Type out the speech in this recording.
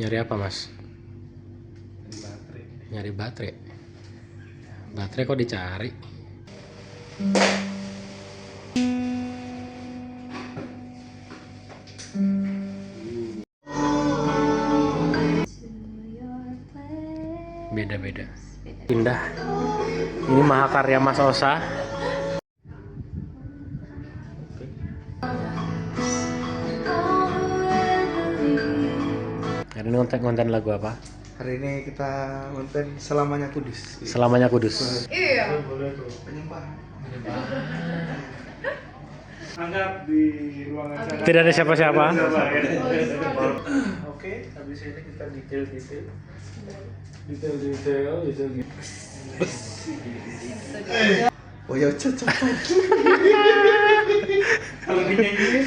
Nyari apa, Mas? Baterai. Nyari baterai. Baterai kok dicari? Beda-beda. Indah. Ini mahakarya Mas Osa. Hari ini konten lagu apa? Hari ini kita konten Selamanya Kudus. Selamanya Kudus. Iya. Boleh tuh. Penyembah. Anggap di ruangan sana. Tidak ada siapa-siapa. Oke, habis ini kita detail. Oh ya cocok. Kalau dinyanyiin